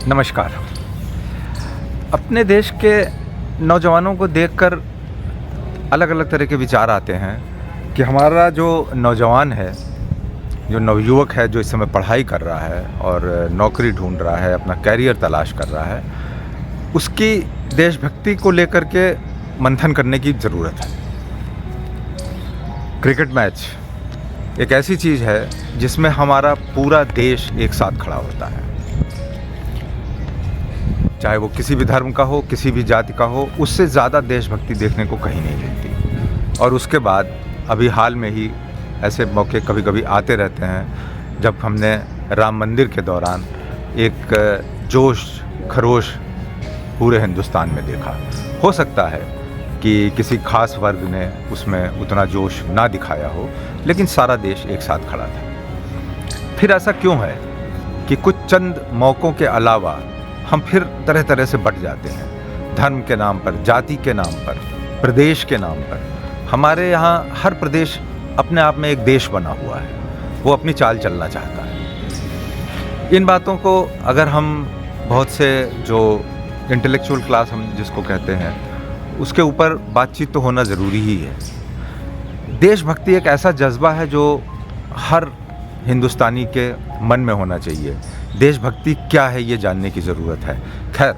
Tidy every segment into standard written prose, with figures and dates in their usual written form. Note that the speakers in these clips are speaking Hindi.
नमस्कार। अपने देश के नौजवानों को देखकर अलग अलग तरह के विचार आते हैं कि हमारा जो नौजवान है, जो नवयुवक है, जो इस समय पढ़ाई कर रहा है और नौकरी ढूंढ रहा है, अपना कैरियर तलाश कर रहा है, उसकी देशभक्ति को लेकर के मंथन करने की ज़रूरत है। क्रिकेट मैच एक ऐसी चीज़ है जिसमें हमारा पूरा देश एक साथ खड़ा होता है, चाहे वो किसी भी धर्म का हो, किसी भी जाति का हो। उससे ज़्यादा देशभक्ति देखने को कहीं नहीं मिलती। और उसके बाद अभी हाल में ही ऐसे मौके कभी कभी आते रहते हैं जब हमने राम मंदिर के दौरान एक जोश खरोश पूरे हिंदुस्तान में देखा। हो सकता है कि किसी खास वर्ग ने उसमें उतना जोश ना दिखाया हो, लेकिन सारा देश एक साथ खड़ा था। फिर ऐसा क्यों है कि कुछ चंद मौक़ों के अलावा हम फिर तरह तरह से बट जाते हैं, धर्म के नाम पर, जाति के नाम पर, प्रदेश के नाम पर। हमारे यहाँ हर प्रदेश अपने आप में एक देश बना हुआ है, वो अपनी चाल चलना चाहता है। इन बातों को अगर हम बहुत से जो इंटेलेक्चुअल क्लास हम जिसको कहते हैं, उसके ऊपर बातचीत तो होना ज़रूरी ही है। देशभक्ति एक ऐसा जज्बा है जो हर हिंदुस्तानी के मन में होना चाहिए। देशभक्ति क्या है ये जानने की ज़रूरत है। खैर,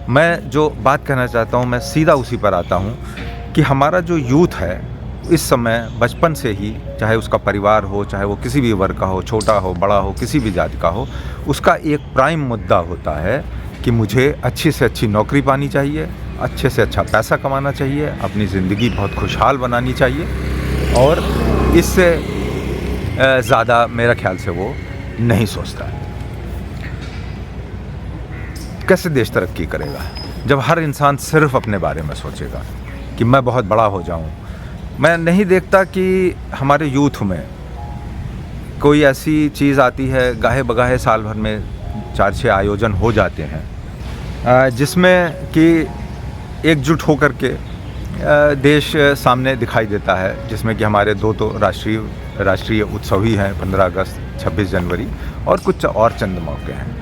मैं जो बात कहना चाहता हूँ मैं सीधा उसी पर आता हूँ कि हमारा जो यूथ है इस समय बचपन से ही, चाहे उसका परिवार हो, चाहे वो किसी भी वर्ग का हो, छोटा हो, बड़ा हो, किसी भी जाति का हो, उसका एक प्राइम मुद्दा होता है कि मुझे अच्छी से अच्छी नौकरी पानी चाहिए, अच्छे से अच्छा पैसा कमाना चाहिए, अपनी ज़िंदगी बहुत खुशहाल बनानी चाहिए। और इससे ज़्यादा मेरा ख्याल से वो नहीं सोचता है। कैसे देश तरक्की करेगा जब हर इंसान सिर्फ अपने बारे में सोचेगा कि मैं बहुत बड़ा हो जाऊं। मैं नहीं देखता कि हमारे यूथ में कोई ऐसी चीज़ आती है, गाहे बगाहे साल भर में 4-6 आयोजन हो जाते हैं जिसमें कि एकजुट होकर के देश सामने दिखाई देता है, जिसमें कि हमारे दो तो राष्ट्रीय उत्सव ही हैं, 15 अगस्त, 26 जनवरी और कुछ और चंद मौके हैं।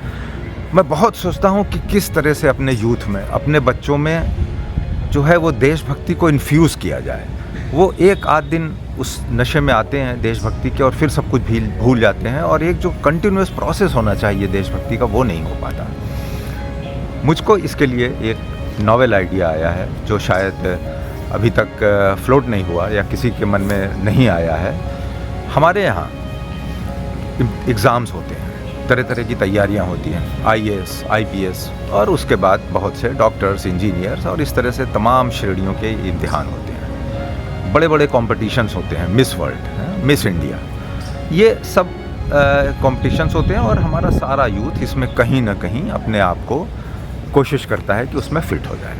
मैं बहुत सोचता हूँ कि किस तरह से अपने यूथ में, अपने बच्चों में जो है वो देशभक्ति को इन्फ्यूज़ किया जाए। वो एक आध दिन उस नशे में आते हैं देशभक्ति के और फिर सब कुछ भूल जाते हैं, और एक जो कंटिन्यूअस प्रोसेस होना चाहिए देशभक्ति का वो नहीं हो पाता। मुझको इसके लिए एक नॉवेल आइडिया आया है जो शायद अभी तक फ्लोट नहीं हुआ या किसी के मन में नहीं आया है। हमारे यहाँ एग्ज़ाम्स होते हैं, तरह तरह की तैयारियां होती हैं, IAS, IPS, और उसके बाद बहुत से डॉक्टर्स, इंजीनियर्स और इस तरह से तमाम श्रेणियों के इम्तिहान होते हैं। बड़े बड़े कॉम्पिटिशन्स होते हैं, मिस वर्ल्ड, मिस इंडिया, ये सब कॉम्पिटिशन्स होते हैं। और हमारा सारा यूथ इसमें कहीं ना कहीं अपने आप को कोशिश करता है कि उसमें फिट हो जाए।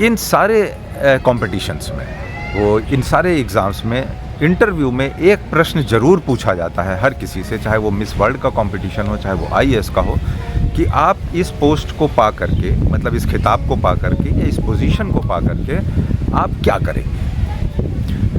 इन सारे कॉम्पिटिशन्स में, वो इन सारे एग्ज़ाम्स में, इंटरव्यू में एक प्रश्न ज़रूर पूछा जाता है हर किसी से, चाहे वो मिस वर्ल्ड का कंपटीशन हो, चाहे वो IAS का हो, कि आप इस पोस्ट को पा करके, मतलब इस खिताब को पा करके या इस पोजीशन को पा करके आप क्या करेंगे।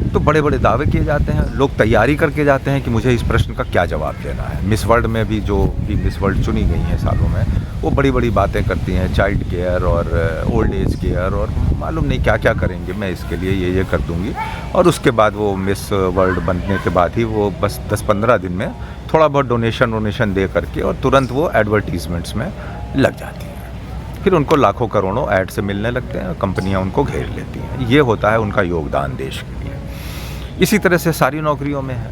तो बड़े बड़े दावे किए जाते हैं, लोग तैयारी करके जाते हैं कि मुझे इस प्रश्न का क्या जवाब देना है। मिस वर्ल्ड में भी जो भी मिस वर्ल्ड चुनी गई हैं सालों में, वो बड़ी बड़ी बातें करती हैं, चाइल्ड केयर और ओल्ड एज केयर और मालूम नहीं क्या क्या करेंगे, मैं इसके लिए ये कर दूंगी। और उसके बाद वो मिस वर्ल्ड बनने के बाद ही वो बस 10-15 दिन में थोड़ा बहुत डोनेशन दे करके और तुरंत वो एडवर्टीज़मेंट्स में लग जाती हैं। फिर उनको लाखों करोड़ों ऐड से मिलने लगते हैं, कंपनियां उनको घेर लेती हैं। ये होता है उनका योगदान देश के लिए। इसी तरह से सारी नौकरियों में है।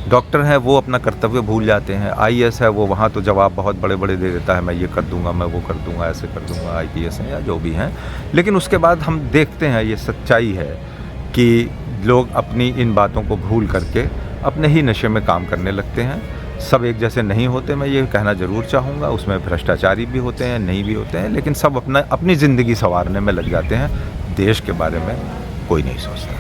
डॉक्टर हैं वो अपना कर्तव्य भूल जाते हैं, IAS है वो वहाँ तो जवाब बहुत बड़े बड़े दे देता है, मैं ये कर दूंगा, मैं वो कर दूंगा, ऐसे कर दूंगा, IPS हैं या जो भी हैं। लेकिन उसके बाद हम देखते हैं, ये सच्चाई है कि लोग अपनी इन बातों को भूल करके अपने ही नशे में काम करने लगते हैं। सब एक जैसे नहीं होते, मैं ये कहना ज़रूर चाहूँगा। उसमें भ्रष्टाचारी भी होते हैं, नहीं भी होते हैं, लेकिन सब अपनी ज़िंदगी संवारने में लग जाते हैं। देश के बारे में कोई नहीं सोचता।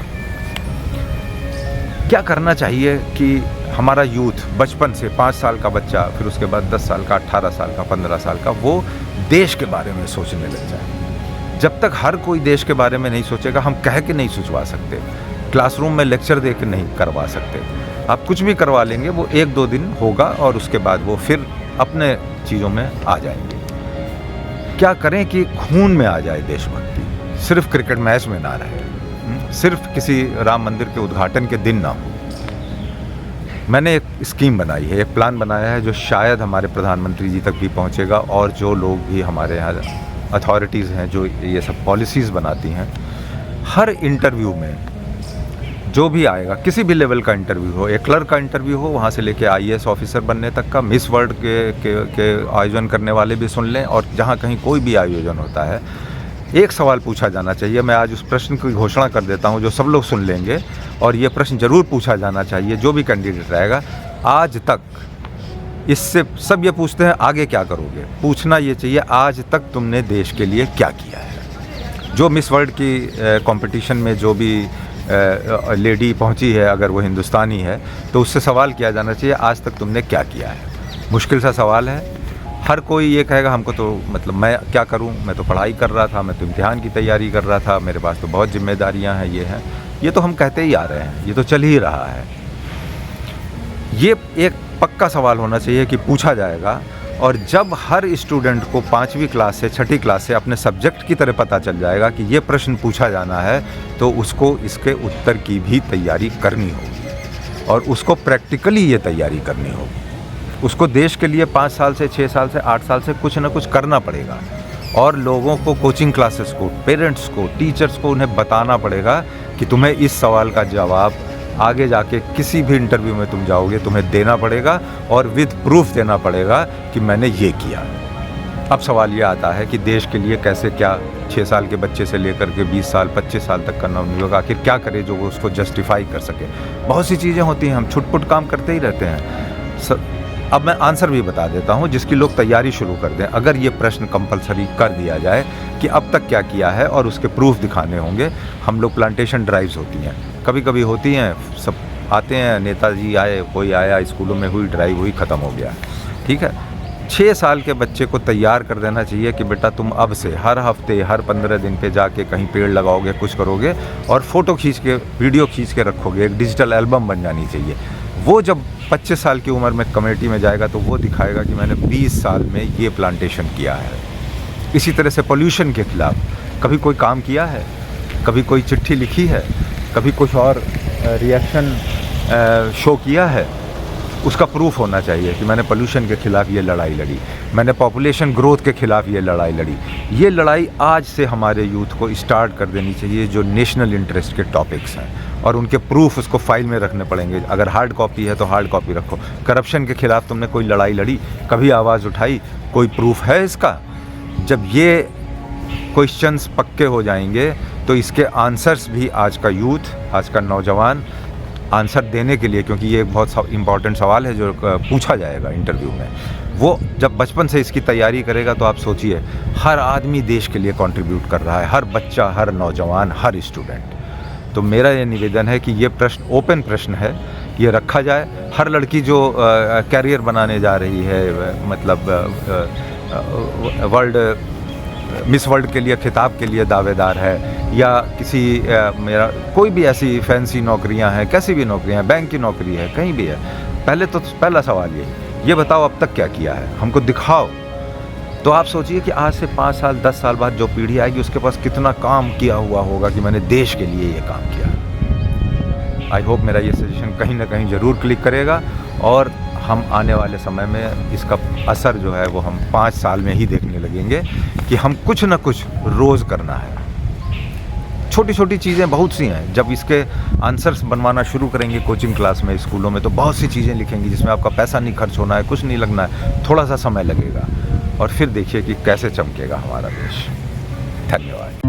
क्या करना चाहिए कि हमारा यूथ बचपन से, 5 साल का बच्चा, फिर उसके बाद 10 साल का, 18 साल का, 15 साल का, वो देश के बारे में सोचने लग जाए। जब तक हर कोई देश के बारे में नहीं सोचेगा, हम कह के नहीं सोचवा सकते, क्लासरूम में लेक्चर दे के नहीं करवा सकते। आप कुछ भी करवा लेंगे, वो 1-2 दिन होगा और उसके बाद वो फिर अपने चीज़ों में आ जाएंगे। क्या करें कि खून में आ जाए देशभक्ति, सिर्फ क्रिकेट मैच में ना रहे, सिर्फ किसी राम मंदिर के उद्घाटन के दिन ना हो। मैंने एक स्कीम बनाई है, एक प्लान बनाया है जो शायद हमारे प्रधानमंत्री जी तक भी पहुंचेगा, और जो लोग भी हमारे यहाँ अथॉरिटीज़ हैं जो ये सब पॉलिसीज़ बनाती हैं, हर इंटरव्यू में जो भी आएगा, किसी भी लेवल का इंटरव्यू हो, एक क्लर्क का इंटरव्यू हो, वहाँ से लेके IAS ऑफिसर बनने तक का, मिस वर्ल्ड के आयोजन करने वाले भी सुन लें, और जहाँ कहीं कोई भी आयोजन होता है एक सवाल पूछा जाना चाहिए। मैं आज उस प्रश्न की घोषणा कर देता हूँ जो सब लोग सुन लेंगे, और ये प्रश्न ज़रूर पूछा जाना चाहिए जो भी कैंडिडेट रहेगा। आज तक इससे सब ये पूछते हैं आगे क्या करोगे, पूछना ये चाहिए आज तक तुमने देश के लिए क्या किया है। जो मिस वर्ल्ड की कंपटीशन में जो भी लेडी पहुंची है, अगर वो हिंदुस्तानी है, तो उससे सवाल किया जाना चाहिए आज तक तुमने क्या किया है। मुश्किल सा सवाल है। हर कोई ये कहेगा हमको तो मतलब मैं क्या करूं, मैं तो पढ़ाई कर रहा था, मैं तो इम्तिहान की तैयारी कर रहा था, मेरे पास तो बहुत जिम्मेदारियां हैं, ये हैं। ये तो हम कहते ही आ रहे हैं, ये तो चल ही रहा है। ये एक पक्का सवाल होना चाहिए कि पूछा जाएगा, और जब हर स्टूडेंट को 5वीं क्लास से 6ठी क्लास से अपने सब्जेक्ट की तरह पता चल जाएगा कि ये प्रश्न पूछा जाना है, तो उसको इसके उत्तर की भी तैयारी करनी होगी, और उसको प्रैक्टिकली ये तैयारी करनी होगी। उसको देश के लिए 5 साल से 6 साल से 8 साल से कुछ ना कुछ करना पड़ेगा, और लोगों को, कोचिंग क्लासेस को, पेरेंट्स को, टीचर्स को उन्हें बताना पड़ेगा कि तुम्हें इस सवाल का जवाब आगे जाके किसी भी इंटरव्यू में तुम जाओगे तुम्हें देना पड़ेगा, और विद प्रूफ देना पड़ेगा कि मैंने ये किया। अब सवाल ये आता है कि देश के लिए कैसे, क्या 6 साल के बच्चे से लेकर के 20 साल 25 साल तक का नवयुवक आखिर क्या करे जो वो उसको जस्टिफाई कर सके। बहुत सी चीज़ें होती हैं, हम छुटपुट काम करते ही रहते हैं। अब मैं आंसर भी बता देता हूं जिसकी लोग तैयारी शुरू कर दें। अगर ये प्रश्न कंपलसरी कर दिया जाए कि अब तक क्या किया है और उसके प्रूफ दिखाने होंगे। हम लोग प्लांटेशन ड्राइव्स होती हैं, कभी कभी होती हैं, सब आते हैं, नेताजी आए, कोई आया, स्कूलों में हुई, ड्राइव हुई, ख़त्म हो गया, ठीक है। 6 साल के बच्चे को तैयार कर देना चाहिए कि बेटा तुम अब से हर हफ्ते, हर 15 दिन पे जाके कहीं पेड़ लगाओगे, कुछ करोगे, और फ़ोटो खींच के, वीडियो खींच के रखोगे। एक डिजिटल एल्बम बन जानी चाहिए। वो जब 25 साल की उम्र में कमेटी में जाएगा तो वो दिखाएगा कि मैंने 20 साल में ये प्लांटेशन किया है। इसी तरह से पोल्यूशन के खिलाफ कभी कोई काम किया है, कभी कोई चिट्ठी लिखी है, कभी कुछ और रिएक्शन शो किया है, उसका प्रूफ होना चाहिए कि मैंने पोल्यूशन के खिलाफ ये लड़ाई लड़ी, मैंने पॉपुलेशन ग्रोथ के खिलाफ ये लड़ाई लड़ी। ये लड़ाई आज से हमारे यूथ को स्टार्ट कर देनी चाहिए, जो नेशनल इंटरेस्ट के टॉपिक्स हैं, और उनके प्रूफ उसको फाइल में रखने पड़ेंगे। अगर हार्ड कॉपी है तो हार्ड कॉपी रखो। करप्शन के खिलाफ तुमने कोई लड़ाई लड़ी, कभी आवाज़ उठाई, कोई प्रूफ है इसका? जब ये क्वेश्चंस पक्के हो जाएंगे तो इसके आंसर्स भी आज का यूथ, आज का नौजवान आंसर देने के लिए, क्योंकि ये एक बहुत इंपॉर्टेंट सवाल है जो पूछा जाएगा इंटरव्यू में, वो जब बचपन से इसकी तैयारी करेगा तो आप सोचिए हर आदमी देश के लिए कंट्रीब्यूट कर रहा है, हर बच्चा, हर नौजवान, हर स्टूडेंट। तो मेरा ये निवेदन है कि ये प्रश्न ओपन प्रश्न है, ये रखा जाए। हर लड़की जो कैरियर बनाने जा रही है, मतलब मिस वर्ल्ड के लिए, खिताब के लिए दावेदार है, या किसी मेरा कोई भी ऐसी फैंसी नौकरियां हैं, कैसी भी नौकरियां, बैंक की नौकरी है, कहीं भी है, पहला सवाल ये बताओ अब तक क्या किया है, हमको दिखाओ। तो आप सोचिए कि आज से 5 साल 10 साल बाद जो पीढ़ी आएगी उसके पास कितना काम किया हुआ होगा कि मैंने देश के लिए ये काम किया। आई होप मेरा ये सजेशन कहीं ना कहीं ज़रूर क्लिक करेगा, और हम आने वाले समय में इसका असर जो है वो हम 5 साल में ही देखने लगेंगे कि हम कुछ ना कुछ रोज़ करना है। छोटी छोटी चीज़ें बहुत सी हैं। जब इसके आंसर्स बनवाना शुरू करेंगे कोचिंग क्लास में, स्कूलों में, तो बहुत सी चीज़ें लिखेंगी जिसमें आपका पैसा नहीं खर्च होना है, कुछ नहीं लगना है, थोड़ा सा समय लगेगा, और फिर देखिए कि कैसे चमकेगा हमारा देश। धन्यवाद।